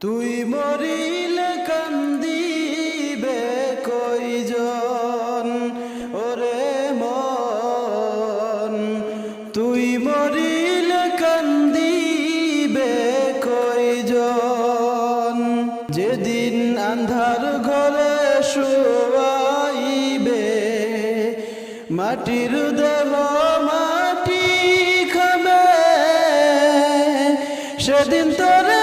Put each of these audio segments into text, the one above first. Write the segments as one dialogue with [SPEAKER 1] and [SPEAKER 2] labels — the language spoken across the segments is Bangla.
[SPEAKER 1] তুই মরিলে কান্দিবে কয়জন ওরে মন, তুই মরিলে কান্দিবে কয়জন। যেদিন আন্ধার ঘরে শুয়াইবে মাটির দেহ মাটি খাবে, সেদিন তোরে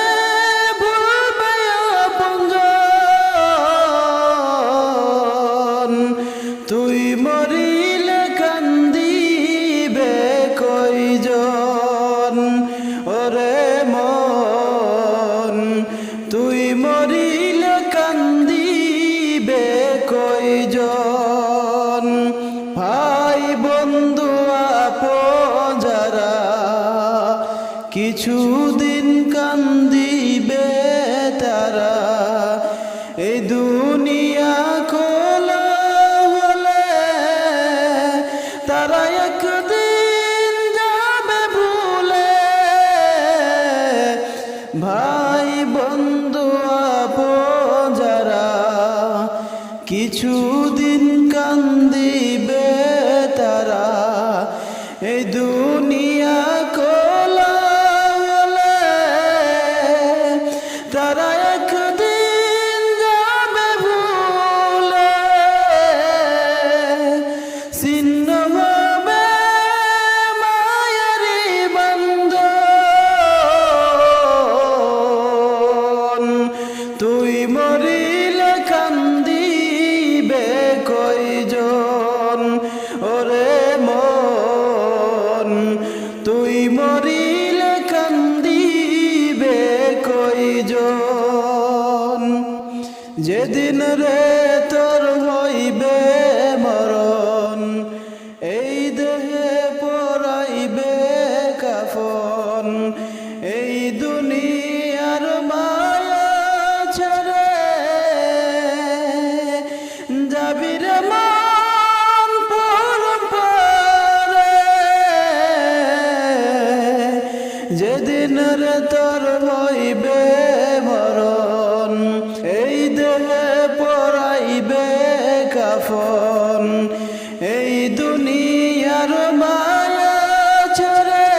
[SPEAKER 1] তুই মরিলে কান্দিবে কয়জন ওরে মন, তুই মরিলে কান্দিবে কয়জন। ভাই বন্ধু আপন যারা কিছুদিন কান্দিবে তারা, এই দুনিয়া খোলা তারা একদিন যাবে ভুলে। ভাই বন্ধু আপন যারা কিছুদিন কান্দিবে তারা, এই দুনিয়া খোলা তারা একদিন যাবে ভুলে। ছিন্ন হবে মায়ারি বন্ধন, তুই মরিলে কান্দিবে কয়জন ওরে মন, তুই মরিলে কান্দিবে কয়জন। যেদিন রে তোর হইবে মরণ, এই দেহে পরাইবে কাফন, এই দুনিয়ার মায়া ছেড়ে যাবি রে মন পরপারে। যেদিন রে তোর হইবে মরণ, এই দেহে পরাইবে কাফন, এই দুনিয়ার মায়া ছেড়ে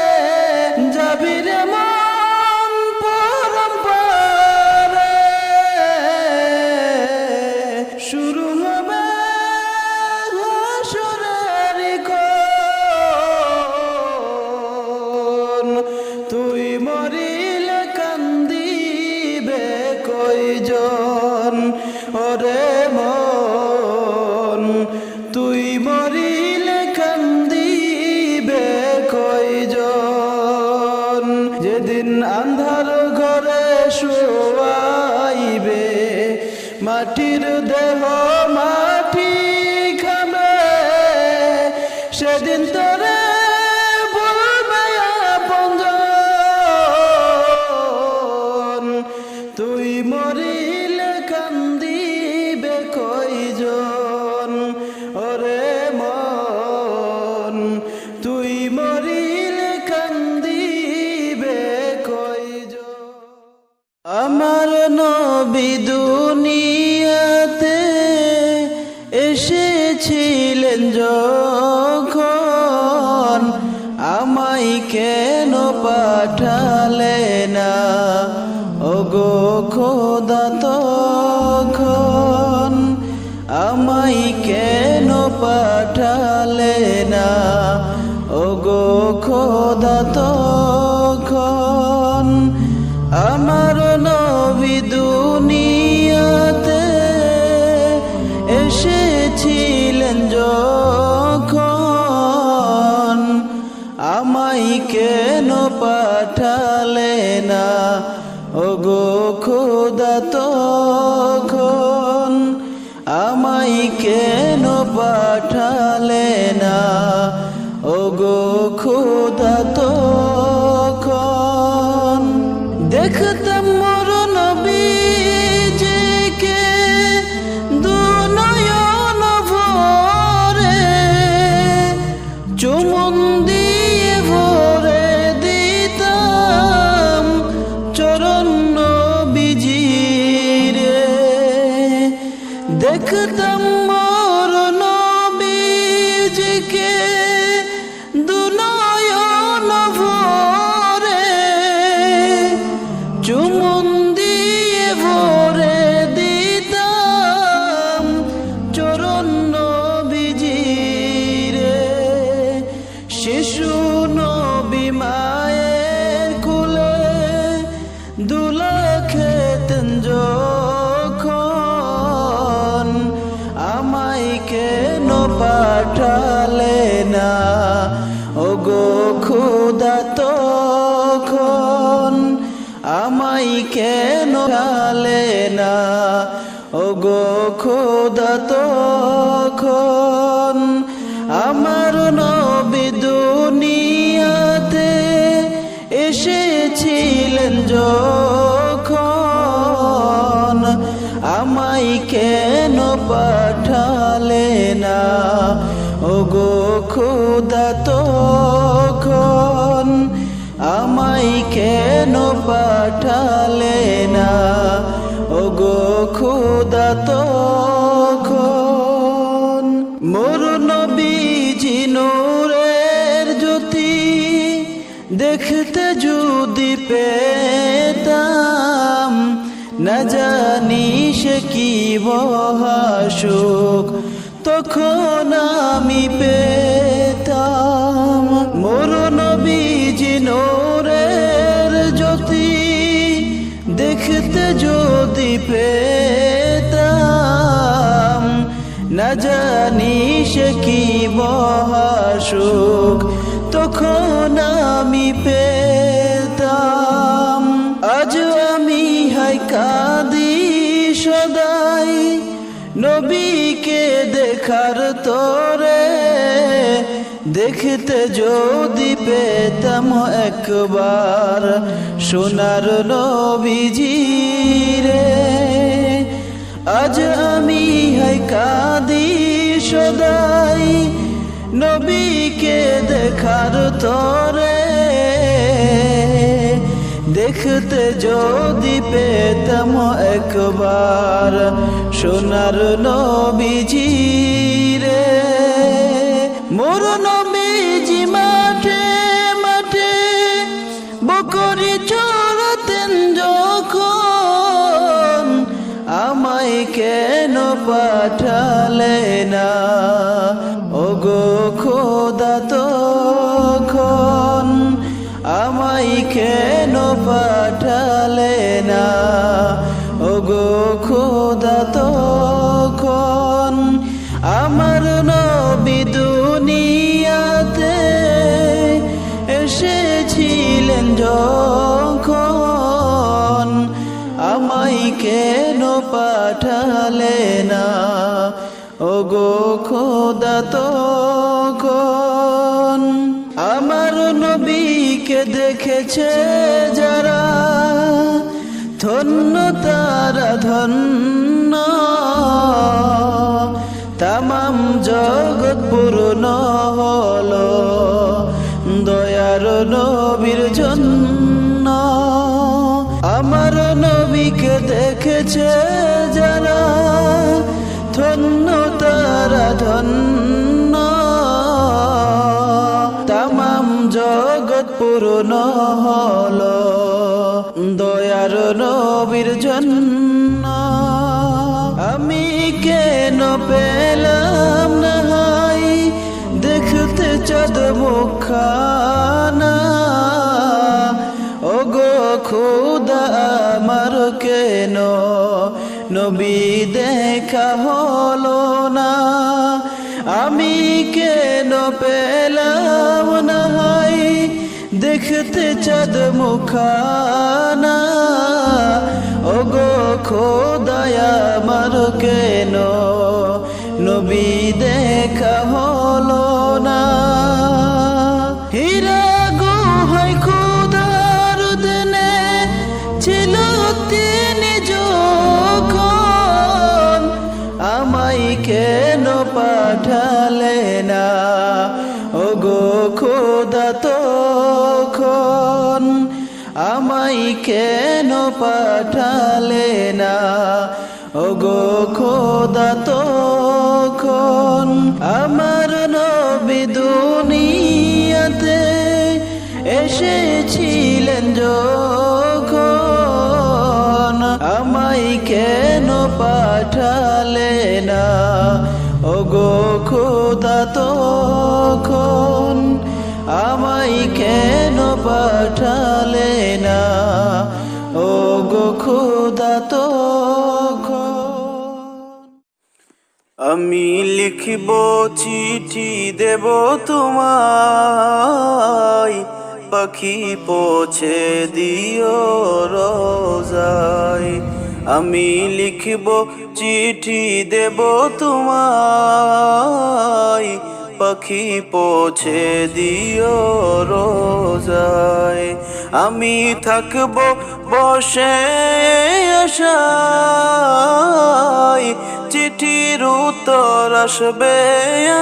[SPEAKER 1] যাবি রে মন পরপারে। শুরু হবে হাসরের ক্ষণ, তুই মরিলে কান্দিবে কয়জন ওরে মন, তুই মরিলে কান্দিবে কয়জন। যেদিন আন্ধার ঘরে শুয়াইবে মাটির দেহ মাটি খাবে, সেদিন তোরে বলবে আপনজন, তুই মরিলে কান্দিবে কয়জন ওরে মন, তুই মরিলে কান্দিবে কয়জন। আমার নবী দুনিয়াতে এসেছিলেন যখন, আমায় কেন পাঠালে না ওগো খোদা তখন, আমায় কেন পাঠালে না ওগো খোদা তখন। আমার নবী দুনিয়াতে এসেছিলেন যখন, আমায় কেন পাঠালে না ওগো খোদা তখন, আমায় কেন পাঠালে না ওগো খোদা তখন। দেখতাম মোর নবীজিকে দুনয়ন ভরে, চুমুন দিয়ে ভরে দিতাম চরণ নবীজি দেখতাম মোর নবীজিকে দুনয়ন ভরে, চুমুন দিয়ে ভরে দিতাম চরণ নবীজিরে। শিশু নবী মায়ের কুলে দুলা খেতেন যখন, আমায় কেন পাঠালে না ওগো খোদা তখন, আমায় কেন পাঠালে না ওগো খোদা তখন। আমার নবী দুনিয়াতে এসেছিলেন যখন, আমায় কেন পাঠালে না ওগো খোদা তখন, আমায় কেন পাঠালে না ওগো খোদা তখন। মোর নবীজি নূরের জ্যোতি দেখতে যদি পেতাম, না জানি সে কি মহাসুখ তখন আমি পেতাম। মোর নবীজি নূরের জ্যোতি দেখতে যদি পেতাম, না জানি সে কি মহাসুখ তখন আমি পেতাম। আজ আমি হাই কাঁদি সদাই নবীকে দেখার তরে, দেখতে যদি পেতাম একবার সোনার নবীজিরে। আজ আমি হাই কাঁদি সদাই নবীকে দেখার তরে, দেখতে যদি পেতাম একবার সোনার নবীজিরে। মোর নবীজি মাঠে মাঠে বকরি চড়াতেন যখন, আমায় কেন পাঠালে না ওগো খোদা তখন, আমায় কেন পাঠালে না ওগো খোদা তখন। আমার নবী দুনিয়াতে এসেছিলেন যখন, আমায় কেন পাঠালে না ওগো খোদা তখন। আমার নবীকে দেখেছে যারা ধন্য তারা ধন্য, তামাম জগৎ পূর্ণ হলো দয়ার নবীর জন্য। আমার নবীকে দেখেছে যারা ধন্য তারা ধন্য, তামাম জগৎ পূর্ণ হলো দয়ার নবীর জন্য। আমি কেন পেলাম না হাই দেখতে চাঁদ মুখখানা, ওগো খোদা আমার কেন নবী দেখা হলো না। আমি কেন পেলাম না হাই দেখতে চাঁদ মুখখানা, ওগো খোদা আমার কেন নবী দেখা হলো না। হীরা গুহায় খোদার দিনে ছিল তিনি যখন, আমায় কেন পাঠালে না ওগো খোদা তখন, আমায় কেন পাঠালে না ওগো খোদা তখন আমার নবী দুনিয়াতে এসেছিলেন যখন, আমায় কেন পাঠালে না? ওগো খোদা তখন আমায় কেন পাঠালে না? ওগো খোদা তখন
[SPEAKER 2] আমি লিখিব চিঠি দেব তোমায়, পাখি পৌঁছে দিও রোজায়। আমি লিখিব চিঠি দেব তোমায়, পাখি পৌঁছে দিও রোজায়। আমি থাকব বসে আশায়, চিঠির উত্তর আসবে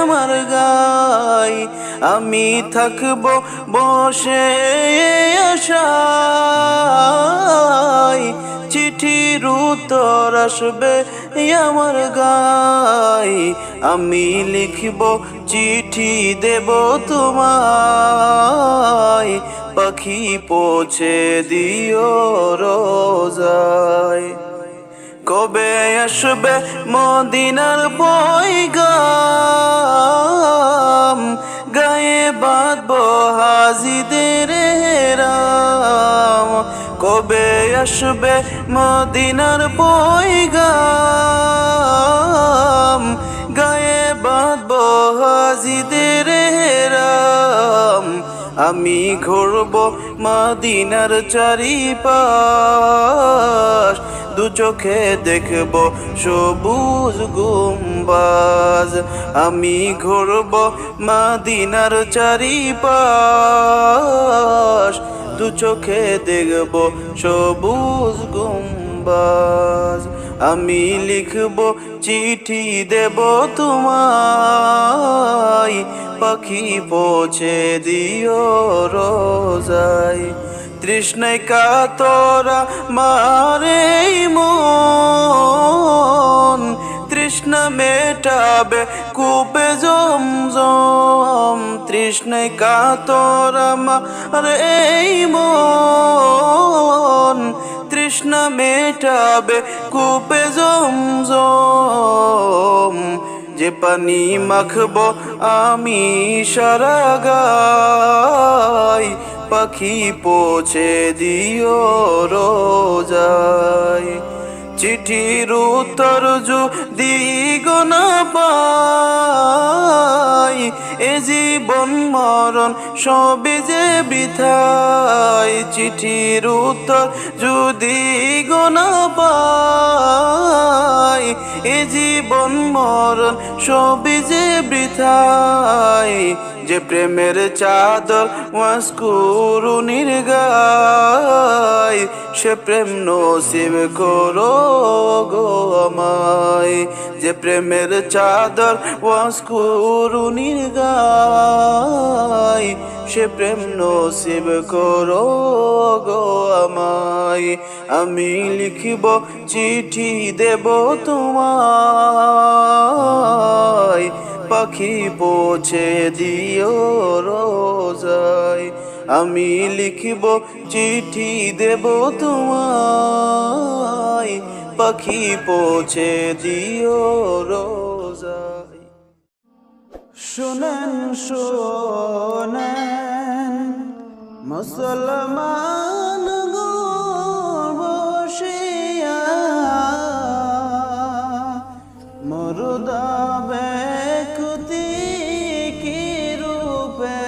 [SPEAKER 2] আমার গায়। আমি থাকব বসে আশায়, চিঠির উত্তর আসবে আমার গায়। আমি লিখব চিঠি দেব তোমায়, পাখি পৌঁছে দিও রোজায়। কবে আসবে মদিনার পয়গাম, গায়ে বাঁধব হাজিদের হেরাম। কবে আসবে মদিনার পয়গাম, গায়ে বাঁধব হাজিদের হেরাম। আমি ঘুরব মদিনার চারিপাশ, দু চোখে দেখব সবুজ গুম্বাজ। আমি ঘুরব মদিনার চারিপাশ, দু চোখে দেখব সবুজ গুম্বাজ। আমি লিখব চিঠি দেব তোমায়, পাখি পৌঁছে দিও রোজায়। তৃষ্ণায় কাতরা মারে মন, তৃষ্ণা মেটাবে কূপে জমজম। তৃষ্ণায় কাতরা মারে মন, তৃষ্ণা মেটাবে কূপে জমজম। যে পানি মাখব আমি সারা গায়, পাখি পৌঁছে দিও রোজায়। চিঠির উত্তর যদি গো না পাই, এ জীবন মরণ সবে যে বৃথায়। চিঠির উত্তর যদি গো না পাই, এ জীবন মরণ সবে যে বৃথায়। যে প্রেমের চাদর ওয়াসকুরুনির গায়, সে প্রেম নসিব করো গো আমায়। যে প্রেমের চাদর ওয়াসকুরুনির গায়, সে প্রেম নসিব করো গো আমায়। আমি লিখিব চিঠি দেব তোমায়, পাখি পৌঁছে দিও রোজায়। আমি লিখিব চিঠি দেব তোমায়, পাখি পৌঁছে দিও রোজায়।
[SPEAKER 1] শুনেন শুনেন মুসলমান গো বসিয়া, মুর্দা ব্যক্তি কি রূপে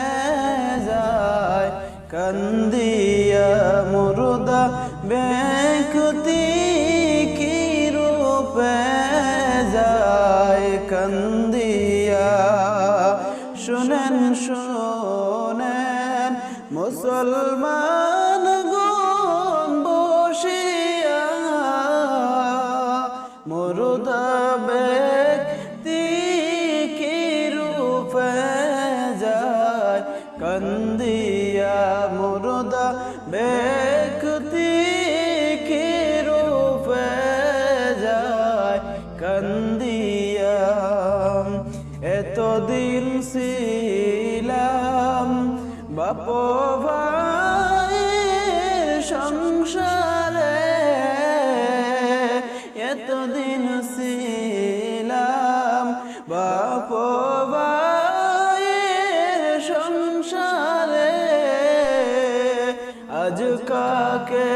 [SPEAKER 1] যায় কান্দিয়া। মুর্দা ব্যক্তি কি রূপে যায় কান্দিয়া। শুনেন শুনেন মুসলমান গণ বসিয়া, মুর্দা ব্যক্তি কি রূপে যায় কান্দিয়া। মুর্দা ব্যক্তি কি রূপে যায় এতদিন ছিলাম বাপ ভাইয়ের সংসারে, আজ কাকে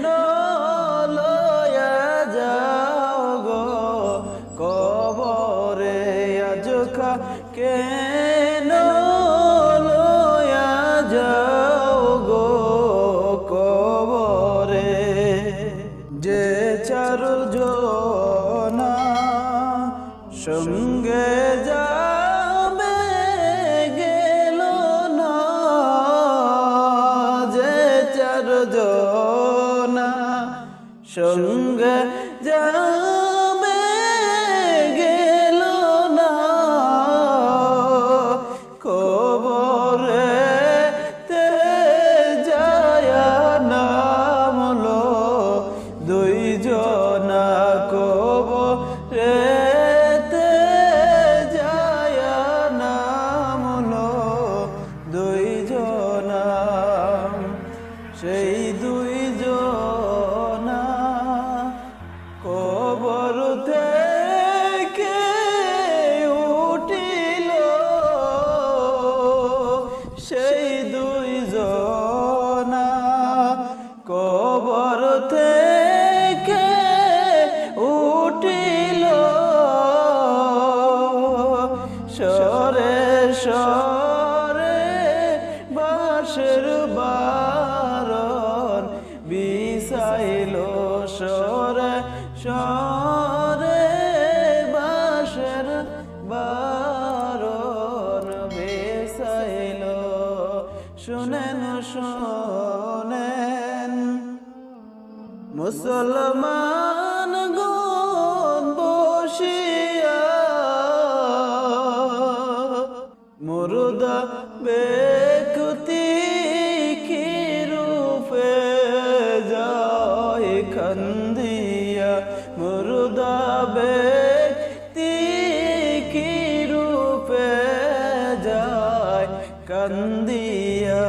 [SPEAKER 1] লয়া যাও গো কবরে, আজ কাকে লয়া যাও গো কবরে। যে চারজনা সঙ্গে যাবে গেল না, যে চারজনা সঙ্গে যাবে গেল না, কবরে তে যায়া নামলো দুইজনা, কবরে তে যায়া নামলো দুইজনা। সেই দুইজনা কবর থেকে উঠিল, সেই দুইজনা কবর থেকে উঠিল, সরে সরে বাঁশের বারণ বিছাইল, সরে সরে বাঁশের বারণ বিছাইল। শুনেন শুনেন মুসলমান গণ বসিয়া, মুর্দা ব্যক্তি কি রূপে যায় কান্দিয়া, মুর্দা ব্যক্তি কি রূপে যায় কান্দিয়া,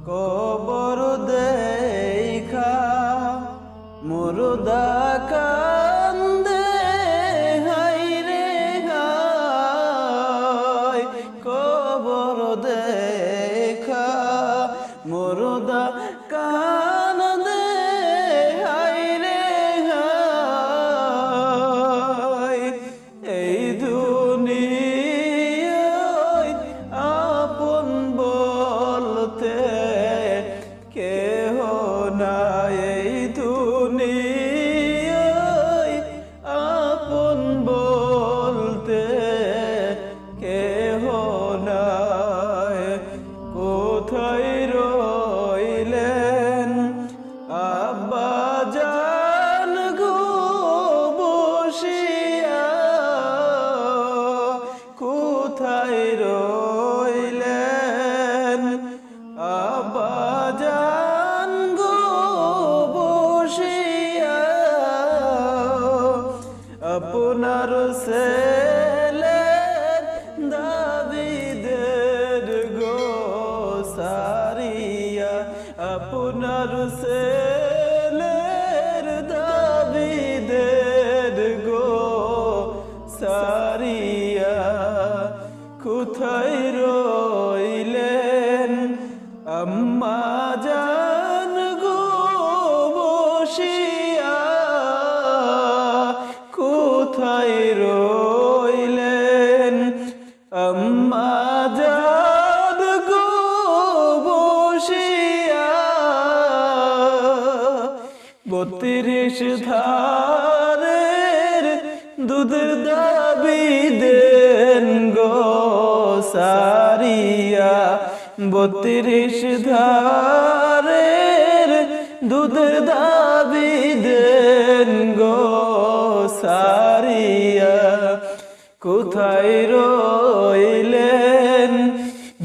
[SPEAKER 1] কবর দেখা মুর্দা কান্দে হায়রে হায়, কবর দেখা মুর্দা কান্দে হায়রে হায়। এই দুনিয়ায় আপন বলতে কেহ নাই, এই দুনিয়ায় আপন বলতে কেহ নাই। কোথায় রইলেন আব্বা জান গো বসিয়া, কোথায় রইলেন আব্বা জান গো বসিয়া, আপনার ছেলের দাবিদের গো সারিয়া, আপনার ছেলের দাবিদের গো সারিয়া, কোথায় রইলেন আম্মা জান গো বসিয়া, কোথায় রইলেন আম্মা জান গো বসিয়া। 32 ধারের দুধের দাবি দেন গো সারিয়া, 32 ধারের দুধের দাবি দেন গো সারিয়া, কোথায় রইলেন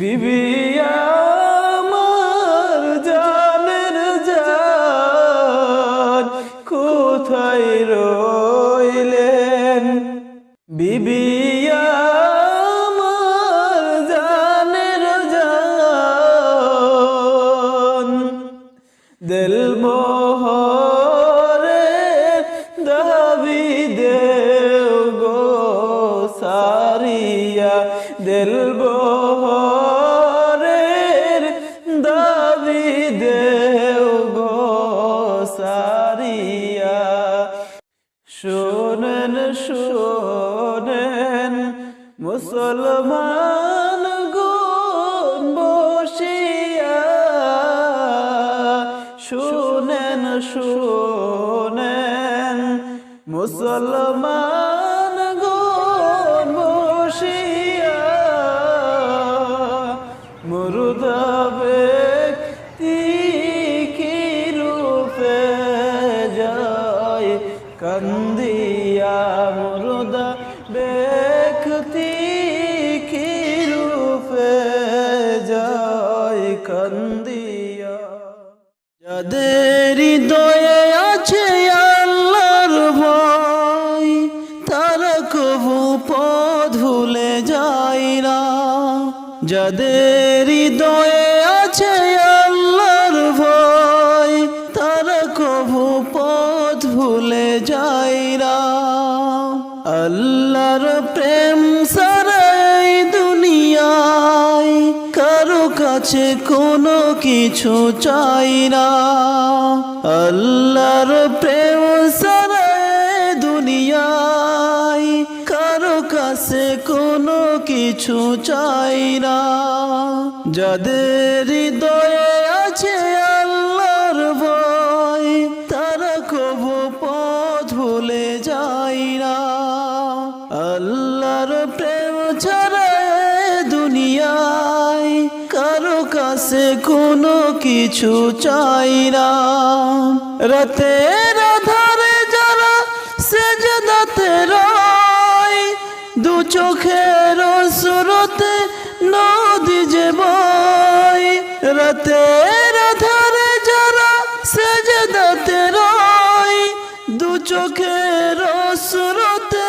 [SPEAKER 1] বিবি আমার জানের জান, কোথায় রইলেন বিবি আমার জানের জান। দিল মোহরের দিল বহরের দাবি দেও গো সারিয়া। শোনেন শোনেন মুসলমান গুণ বসিয়া, শোনেন শোনেন মুসলমান গুণ বসিয়া। মুর্দা ব্যক্তি কি রূপে যায় কান্দিয়া, মুর্দা ব্যক্তি কি রূপে যায় কান্দিয়া। যাদের হৃদয়ে আছে আল্লাহর ভয়, তারা কবু পথ ভুলে যায় না। যাদের হৃদয়ে আছে আল্লাহর ভয়, তারা কবু পথ ভুলে যায় না। আল্লাহর প্রেম সারা এই দুনিয়ায় কারো কাছে কোনো কিছু চাই না। আল্লাহর প্রেম সারা এই দুনিয়ায় কারো কাছে কোনো কিছু চাই না। যাদের হৃদয়ে আছে আল্লাহর ভয়, তারা কবু পথ ভুলে যায় না। আল্লাহর প্রেম ছাড়া দুনিয়ায় কারো কাছে কোনো কিছু চাই না। রাতের আধারে যারা সেজদাতে রয়, দু চোখের সুরতে নদী যে বয়। রাতের আধারে যারা সেজদাতে রয়, দু চোখের সুরতে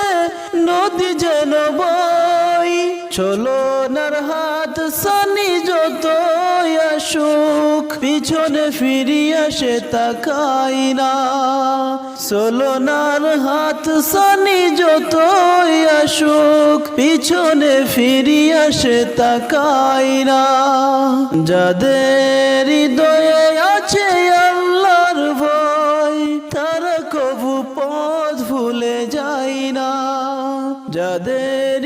[SPEAKER 1] নদী যেন বয়। চলো নার হাত সানি যত আসুক, পিছনে ফিরিয়া সে তাকাই না। চলো নার হাত সানি যত আসুক, পিছনে ফিরিয়া সে তাকাই না। যাদের হৃদয়ে আছে আল্লাহর ভয়, তারা কবু পথ ভুলে যায় না। যাদের